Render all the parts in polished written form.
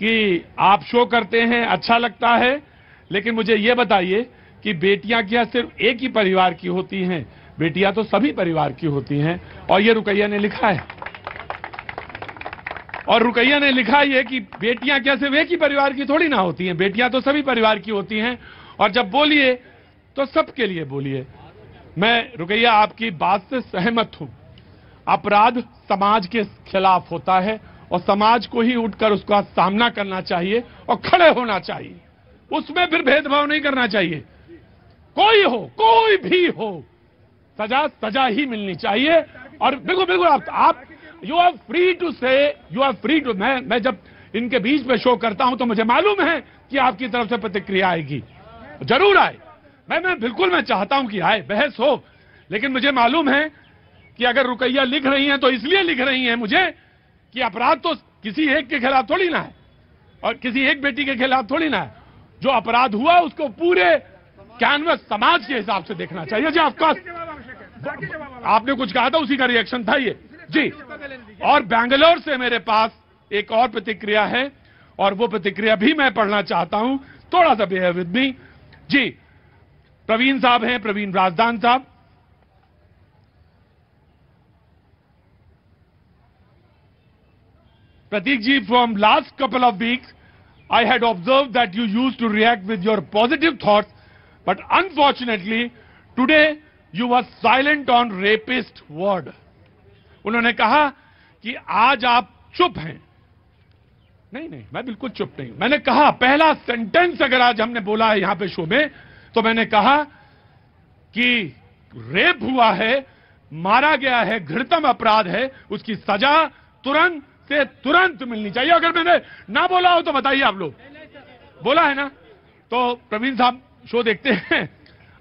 कि आप शो करते हैं, अच्छा लगता है, लेकिन मुझे ये बताइए कि बेटियां क्या सिर्फ एक ही परिवार की होती हैं? बेटियां तो सभी परिवार की होती हैं। और ये रुकैया ने लिखा है, और रुकैया ने लिखा ये कि बेटियां क्या सिर्फ एक ही परिवार की थोड़ी ना होती हैं, बेटियां तो सभी परिवार की होती हैं। और जब बोलिए तो सबके लिए बोलिए। मैं रुकैया आपकी बात से सहमत हूं। अपराध समाज के खिलाफ होता है और समाज को ही उठकर उसका सामना करना चाहिए और खड़े होना चाहिए। उसमें फिर भेदभाव नहीं करना चाहिए। कोई हो, कोई भी हो, सजा सजा ही मिलनी चाहिए। और बिल्कुल बिल्कुल आप यू आर फ्री टू से, यू आर फ्री टू। मैं जब इनके बीच में शो करता हूं तो मुझे मालूम है कि आपकी तरफ से प्रतिक्रिया आएगी, जरूर आए। मैं बिल्कुल मैं चाहता हूं कि आए, बहस हो, लेकिन मुझे मालूम है कि अगर रुकैया लिख रही हैं तो इसलिए लिख रही हैं मुझे कि अपराध तो किसी एक के खिलाफ थोड़ी ना है और किसी एक बेटी के खिलाफ थोड़ी ना है। जो अपराध हुआ उसको पूरे कैनवस समाज के हिसाब से देखना चाहिए। जी ऑफकोर्स, आपने कुछ कहा था, उसी का रिएक्शन था ये जी। और बैंगलोर से मेरे पास एक और प्रतिक्रिया है और वो प्रतिक्रिया भी मैं पढ़ना चाहता हूं, थोड़ा सा बेयर विद मी जी। प्रवीण साहब हैं, प्रवीण राजदान साहब। Pratik ji, from last couple of weeks, I had observed that you used to react with your positive thoughts, but unfortunately, today you were silent on rapist word. उन्होंने कहा कि आज आप चुप हैं। नहीं, मैं बिल्कुल चुप नहीं हूं। मैंने कहा, पहला सेंटेंस अगर आज हमने बोला है यहां पे शो में, तो मैंने कहा कि रेप हुआ है, मारा गया है, घृणितम अपराध है, उसकी सजा तुरंत से तुरंत मिलनी चाहिए। अगर मैंने ना बोला हो तो बताइए आप लोग। बोला है ना? तो प्रवीण साहब शो देखते हैं,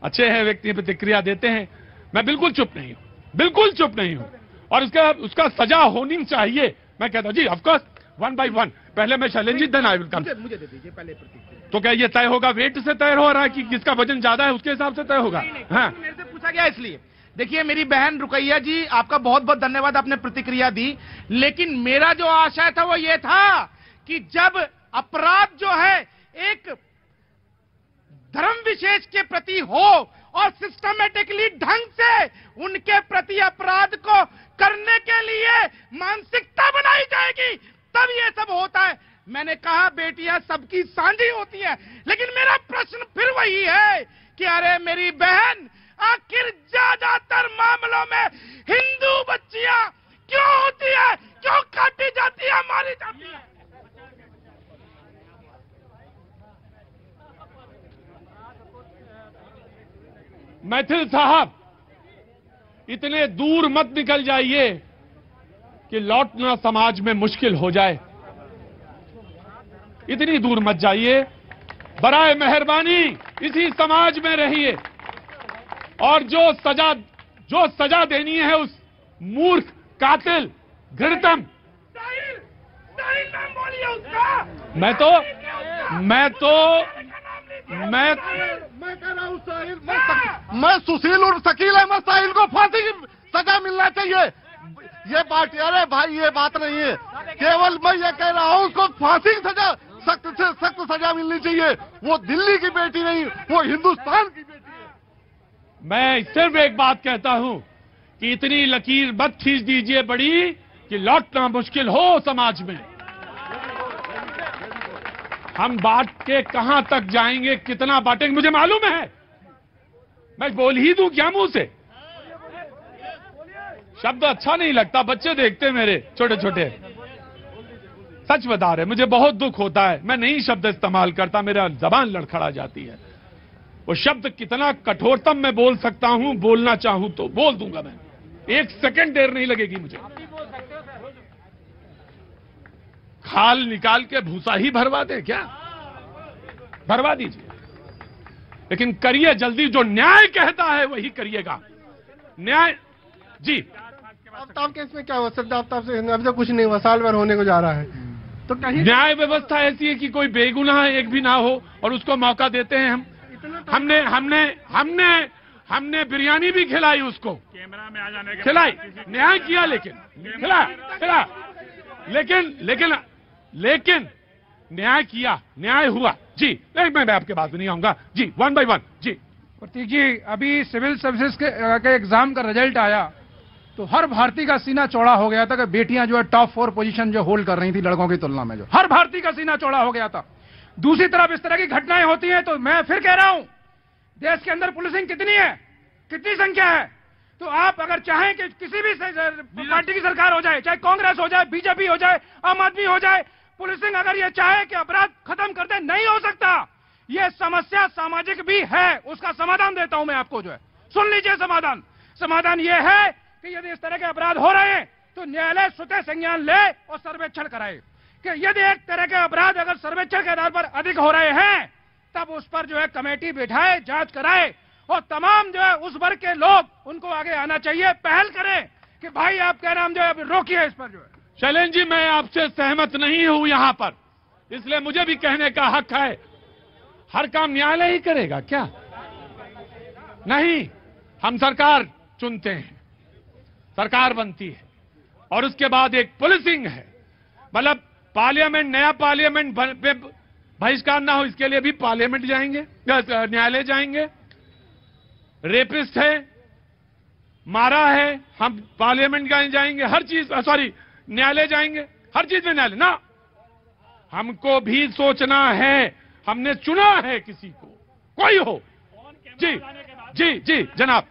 अच्छे हैं व्यक्ति, प्रतिक्रिया देते हैं। मैं बिल्कुल चुप नहीं हूं, बिल्कुल चुप नहीं हूं। और उसका सजा होनी चाहिए। मैं कहता हूं जी, ऑफकोर्स, वन बाय वन। पहले मैं Shailendra, then I will come. मुझे दे दीजिए पहले प्रतिक्रिया। तो क्या ये तय होगा, वेट से तय हो रहा है कि किसका वजन ज्यादा है उसके हिसाब से तय होगा? हाँ, मेरे से पूछा गया इसलिए। देखिए मेरी बहन रुकैया जी, आपका बहुत बहुत धन्यवाद, आपने प्रतिक्रिया दी। लेकिन मेरा जो आशय था वो ये था कि जब अपराध जो है एक धर्म विशेष के प्रति हो और सिस्टमेटिकली ढंग से उनके प्रति अपराध को करने के लिए मानसिकता बनाई जाएगी, तब ये सब होता है। मैंने कहा बेटियां सबकी साझी होती हैं, लेकिन मेरा प्रश्न फिर वही है कि अरे मेरी बहन, आखिर ज्यादातर मामलों में हिंदू बच्चियां क्यों होती है, क्यों काटी जाती है, मारी जाती है? मैथिल साहब, इतने दूर मत निकल जाइए कि लौटना समाज में मुश्किल हो जाए। इतनी दूर मत जाइए, बराए मेहरबानी इसी समाज में रहिए। और जो सजा देनी है उस मूर्ख, कातिल, घृणितम, नाम बोलिए उसका। मैं कह रहा हूँ साहिल, मैं सुशील और शकील अहमद साहिल को फांसी की सजा मिलना चाहिए। ये बात, अरे भाई ये बात नहीं है, केवल मैं ये कह रहा हूँ उसको फांसी की सजा, सख्त से सख्त सजा मिलनी चाहिए। वो दिल्ली की बेटी नहीं, वो हिंदुस्तान की बेटी है। मैं सिर्फ एक बात कहता हूं कि इतनी लकीर मत खींच दीजिए बड़ी कि लौटना मुश्किल हो समाज में। हम बांट के कहां तक जाएंगे, कितना बांटेंगे, मुझे मालूम है। मैं बोल ही दूं क्या मुंह से? शब्द अच्छा नहीं लगता, बच्चे देखते मेरे छोटे छोटे। सच बता रहे, मुझे बहुत दुख होता है। मैं नहीं शब्द इस्तेमाल करता, मेरा जबान लड़खड़ा जाती है। वो शब्द कितना कठोरतम मैं बोल सकता हूं, बोलना चाहूं तो बोल दूंगा मैं। एक सेकंड देर नहीं लगेगी मुझे। खाल निकाल के भूसा ही भरवा दे क्या? भरवा दीजिए, लेकिन करिए जल्दी। जो न्याय कहता है वही करिएगा। न्याय जी। आफ्ताब केस में क्या हुआ? सिर्फ आफ्ताब से अभी तो कुछ नहीं हुआ, साल भर होने को जा रहा है। तो कहीं न्याय व्यवस्था ऐसी है कि कोई बेगुनाह एक भी ना हो और उसको मौका देते हैं हम। हमने बिरयानी भी खिलाई उसको, कैमरा में आ जाने के खिलाई, न्याय किया, लेकिन खिला न्याय किया, न्याय हुआ। जी नहीं, मैं आपके बात में नहीं आऊंगा जी, 1 by 1 जी। प्रतीक जी, अभी सिविल सर्विसेज के एग्जाम का रिजल्ट आया तो हर भारतीय का सीना चौड़ा हो गया था कि बेटियां जो है टॉप 4 पोजीशन जो होल्ड कर रही थी लड़कों की तुलना में, जो हर भारतीय का सीना चौड़ा हो गया था। दूसरी तरफ इस तरह की घटनाएं होती हैं तो मैं फिर कह रहा हूं, देश के अंदर पुलिसिंग कितनी है, कितनी संख्या है, तो आप अगर चाहें कि किसी भी पार्टी की सरकार हो जाए, चाहे कांग्रेस हो जाए, बीजेपी हो जाए, आम आदमी हो जाए, पुलिसिंग अगर ये चाहे कि अपराध खत्म कर दे, नहीं हो सकता। ये समस्या सामाजिक भी है, उसका समाधान देता हूं मैं आपको, जो है सुन लीजिए समाधान। समाधान ये है कि यदि इस तरह के अपराध हो रहे हैं तो न्यायालय स्वतः संज्ञान ले और सर्वेक्षण कराए कि यदि एक तरह के अपराध अगर सर्वेक्षण के आधार पर अधिक हो रहे हैं तब उस पर जो है कमेटी बिठाए, जांच कराए और तमाम जो है उस वर्ग के लोग उनको आगे आना चाहिए, पहल करें कि भाई आप कह नाम जो है रोकिए इस पर जो है। शैलेंद्र जी, मैं आपसे सहमत नहीं हूं यहां पर, इसलिए मुझे भी कहने का हक है। हर काम न्यायालय ही करेगा क्या? नहीं, हम सरकार चुनते हैं, सरकार बनती है और उसके बाद एक पुलिसिंग है। मतलब पार्लियामेंट, नया पार्लियामेंट बहिष्कार ना हो इसके लिए भी पार्लियामेंट जाएंगे, न्यायालय जाएंगे। रेपिस्ट है, मारा है, हम पार्लियामेंट जाएंगे, हर चीज, सॉरी न्यायालय जाएंगे, हर चीज में न्यायालय ना। हमको भी सोचना है, हमने चुना है किसी को, कोई हो। जी जी जी जनाब,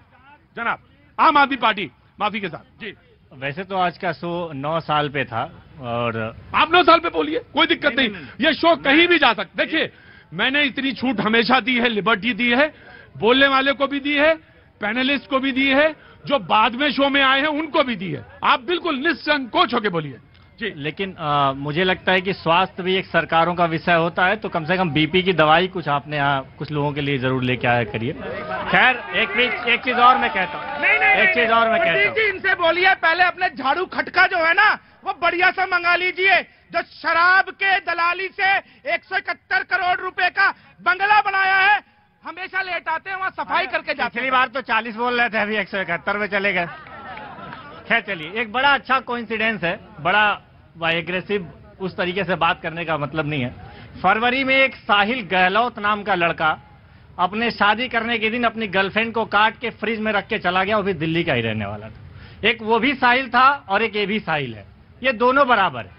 जनाब आम आदमी पार्टी माफी के साथ जी। वैसे तो आज का शो 9 साल पे था और आप 9 साल पे बोलिए, कोई दिक्कत नहीं, ये शो कहीं भी जा सकता। देखिए, मैंने इतनी छूट हमेशा दी है, लिबर्टी दी है, बोलने वाले को भी दी है, पैनलिस्ट को भी दी है, जो बाद में शो में आए हैं उनको भी दी है। आप बिल्कुल निसंकोच होकर बोलिए जी। लेकिन मुझे लगता है कि स्वास्थ्य भी एक सरकारों का विषय होता है, तो कम से कम बीपी की दवाई कुछ आपने यहाँ कुछ लोगों के लिए जरूर लेके आया करिए। खैर एक चीज और मैं कहता हूँ, एक चीज और मैं कहता हूँ, इनसे बोलिए पहले अपने झाड़ू खटका जो है ना वो बढ़िया सा मंगा लीजिए, जो शराब के दलाली से 171 करोड़ रुपए का बंगला बनाया है। हमेशा लेट आते हैं वहाँ सफाई करके जाते हैं। पिछली बार तो 40 बोल रहे थे, अभी 171 में चले गए। खैर चलिए, एक बड़ा अच्छा कोइंसिडेंस है, बड़ा एग्रेसिव उस तरीके से बात करने का मतलब नहीं है। फरवरी में एक साहिल गहलोत नाम का लड़का अपने शादी करने के दिन अपनी गर्लफ्रेंड को काट के फ्रिज में रख के चला गया, वो भी दिल्ली का ही रहने वाला था। एक वो भी साहिल था और एक ये भी साहिल है, ये दोनों बराबर है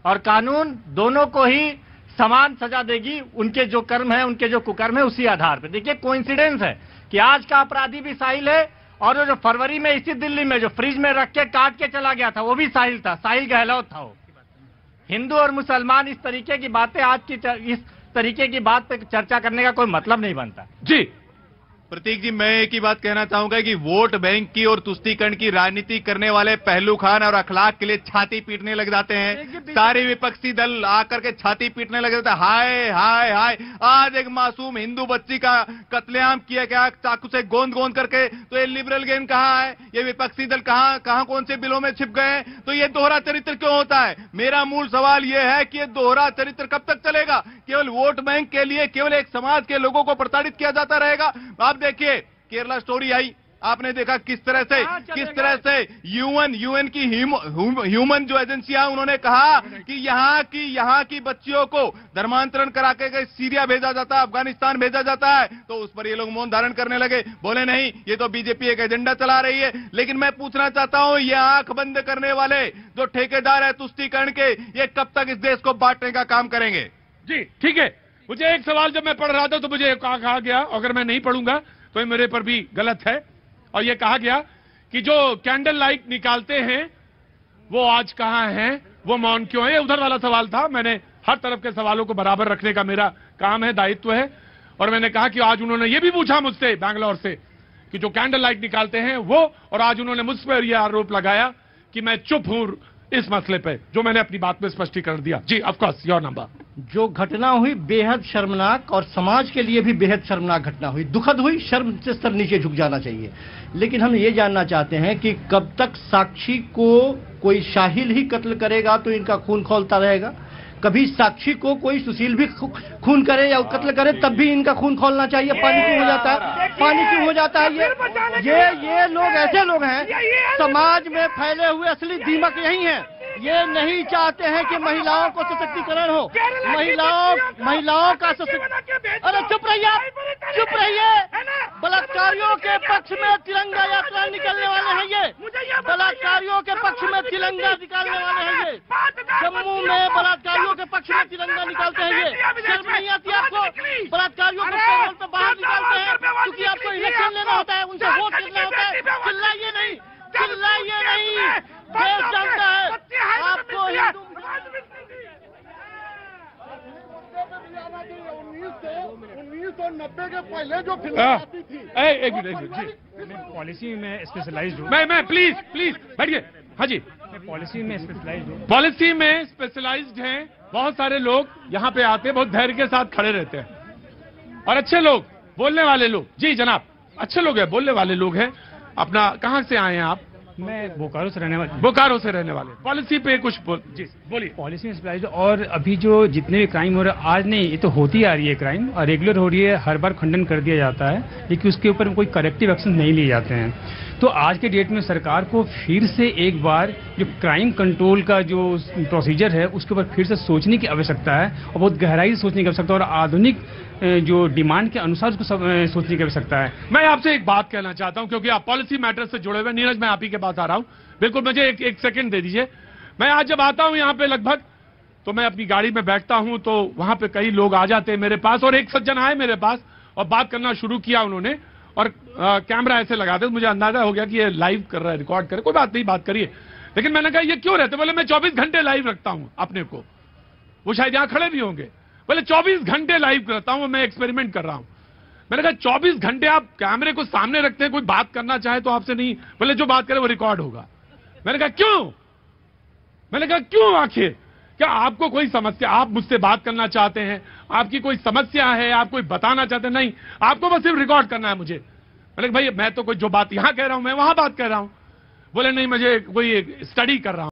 और कानून दोनों को ही समान सजा देगी, उनके जो कर्म है, उनके जो कुकर्म है, उसी आधार पर। देखिए कोइंसिडेंस है कि आज का अपराधी भी साहिल है और जो फरवरी में इसी दिल्ली में जो फ्रिज में रख के काट के चला गया था वो भी साहिल था, साहिल गहलोत था वो। हिंदू और मुसलमान इस तरीके की बातें, आज की इस तरीके की बात पे चर्चा करने का कोई मतलब नहीं बनता जी। प्रतीक जी, मैं एक ही बात कहना चाहूंगा कि वोट बैंक की और तुष्टीकरण की राजनीति करने वाले पहलू खान और अखलाक के लिए छाती पीटने लग जाते हैं। सारे विपक्षी दल आकर के छाती पीटने लग जाते हैं, हाय हाय हाय। आज एक मासूम हिंदू बच्ची का कत्लेआम किया गया चाकू से गोंद गोंद करके, तो ये लिबरल गेम कहाँ है? ये विपक्षी दल कहाँ कौन से बिलों में छिप गए? तो ये दोहरा चरित्र क्यों होता है? मेरा मूल सवाल ये है कि ये दोहरा चरित्र कब तक चलेगा? केवल वोट बैंक के लिए केवल एक समाज के लोगों को प्रताड़ित किया जाता रहेगा। आप देखिए, केरला स्टोरी आई, आपने देखा किस तरह से यूएन की ह्यूमन जो एजेंसियां, उन्होंने कहा कि यहाँ की बच्चियों को धर्मांतरण करा के सीरिया भेजा जाता है, अफगानिस्तान भेजा जाता है। तो उस पर ये लोग मौन धारण करने लगे, बोले नहीं ये तो बीजेपी एक एजेंडा चला रही है। लेकिन मैं पूछना चाहता हूं, ये आंख बंद करने वाले जो ठेकेदार है तुष्टीकरण के, ये कब तक इस देश को बांटने का काम करेंगे? जी ठीक है। मुझे एक सवाल जब मैं पढ़ रहा था तो मुझे कहा गया, अगर मैं नहीं पढ़ूंगा तो ये मेरे पर भी गलत है, और ये कहा गया कि जो कैंडल लाइट निकालते हैं वो आज कहां हैं, वो मौन क्यों है? उधर वाला सवाल था। मैंने हर तरफ के सवालों को बराबर रखने का मेरा काम है, दायित्व है। और मैंने कहा कि आज उन्होंने ये भी पूछा मुझसे बैंगलोर से कि जो कैंडल लाइट निकालते हैं वो, और आज उन्होंने मुझ पर यह आरोप लगाया कि मैं चुप हूं इस मसले पे, जो मैंने अपनी बात में स्पष्टीकरण दिया। जी ऑफ कोर्स, योर नंबर। जो घटना हुई बेहद शर्मनाक और समाज के लिए भी बेहद शर्मनाक घटना हुई, दुखद हुई, शर्म से सर नीचे झुक जाना चाहिए। लेकिन हम ये जानना चाहते हैं कि कब तक साक्षी को कोई शाहिल ही कत्ल करेगा तो इनका खून खौलता रहेगा? कभी साक्षी को कोई सुशील भी खून करे या कत्ल करे तब भी इनका खून खौलना चाहिए? पानी क्यों हो जाता है? पानी क्यों हो जाता है? ये लोग ऐसे लोग हैं, समाज में फैले हुए असली दीमक यही हैं। ये नहीं चाहते हैं कि महिलाओं को सशक्तिकरण हो, महिलाओं का अरे चुप रहिए, चुप रहिए। बलात्कारियों के पक्ष में तिरंगा यात्रा निकलने वाले हैं ये, बलात्कारियों के पक्ष में तिरंगा निकालने वाले हैं ये, जम्मू में बलात्कारियों के पक्ष में तिरंगा निकालते हैं ये। शर्म नहीं आती आपको? बलात्कारियों को पैरोल पे बाहर निकालते हैं क्योंकि आपको इलेक्शन लेना होता है, उनसे वोट लेना होता है। चिल्लाइए नहीं, चिल्लाइए नहीं, देश जानता है आपको हिंदू 1990 के पहले जो फिल्म आती थी। एक मिनट जी, पॉलिसी में स्पेशलाइज्ड हूँ। मैं प्लीज बैठिए। हाँ जी, मैं पॉलिसी में स्पेशलाइज्ड हूँ। पॉलिसी में स्पेशलाइज्ड हैं। बहुत सारे लोग यहाँ पे आते हैं, बहुत धैर्य के साथ खड़े रहते हैं और अच्छे लोग, बोलने वाले लोग। जी जनाब, अच्छे लोग हैं, बोलने वाले लोग हैं। अपना कहाँ से आए हैं आप? मैं बोकारो से रहने वाला। बोकारो से रहने वाले। पॉलिसी पे कुछ जी बोलिए। पॉलिसी में स्पेशलाइज्ड। और अभी जो जितने भी क्राइम हो रहे हैं, आज नहीं, ये तो होती आ रही है क्राइम और रेगुलर हो रही है, हर बार खंडन कर दिया जाता है, लेकिन उसके ऊपर कोई करेक्टिव एक्शन नहीं लिए जाते हैं। तो आज के डेट में सरकार को फिर से एक बार जो क्राइम कंट्रोल का जो प्रोसीजर है उसके ऊपर फिर से सोचने की आवश्यकता है और बहुत गहराई से सोचने की आवश्यकता है और आधुनिक जो डिमांड के अनुसार उसको सोचने की आवश्यकता है। मैं आपसे एक बात कहना चाहता हूं क्योंकि आप पॉलिसी मैटर से जुड़े हुए। नीरज, मैं आप ही के पास आ रहा हूं। बिल्कुल, मुझे एक सेकंड दे दीजिए। मैं आज जब आता हूं यहाँ पे लगभग, तो मैं अपनी गाड़ी में बैठता हूं तो वहां पे कई लोग आ जाते हैं मेरे पास और एक सज्जन आए मेरे पास और बात करना शुरू किया उन्होंने और कैमरा ऐसे लगा दे। मुझे अंदाजा हो गया कि ये लाइव कर रहा है, रिकॉर्ड करे। कोई बात नहीं, बात करिए। लेकिन मैंने कहा ये क्यों रहते? बोले मैं 24 घंटे लाइव रखता हूं अपने को। वो शायद यहां खड़े भी होंगे। बोले 24 घंटे लाइव करता हूं, मैं एक्सपेरिमेंट कर रहा हूं। मैंने कहा 24 घंटे आप कैमरे को सामने रखते हैं, कोई बात करना चाहे तो आपसे नहीं। बोले जो बात करे वो रिकॉर्ड होगा। मैंने कहा क्यों? मैंने कहा क्यों? आखिर क्या आपको कोई समस्या, आप मुझसे बात करना चाहते हैं, आपकी कोई समस्या है, आप कोई बताना चाहते हैं? नहीं, आपको बस सिर्फ रिकॉर्ड करना है मुझे। मैंने कहा भाई मैं तो कोई जो बात यहां कह रहा हूं मैं वहां बात कर रहा हूं। बोले नहीं, मुझे कोई स्टडी कर रहा हूं।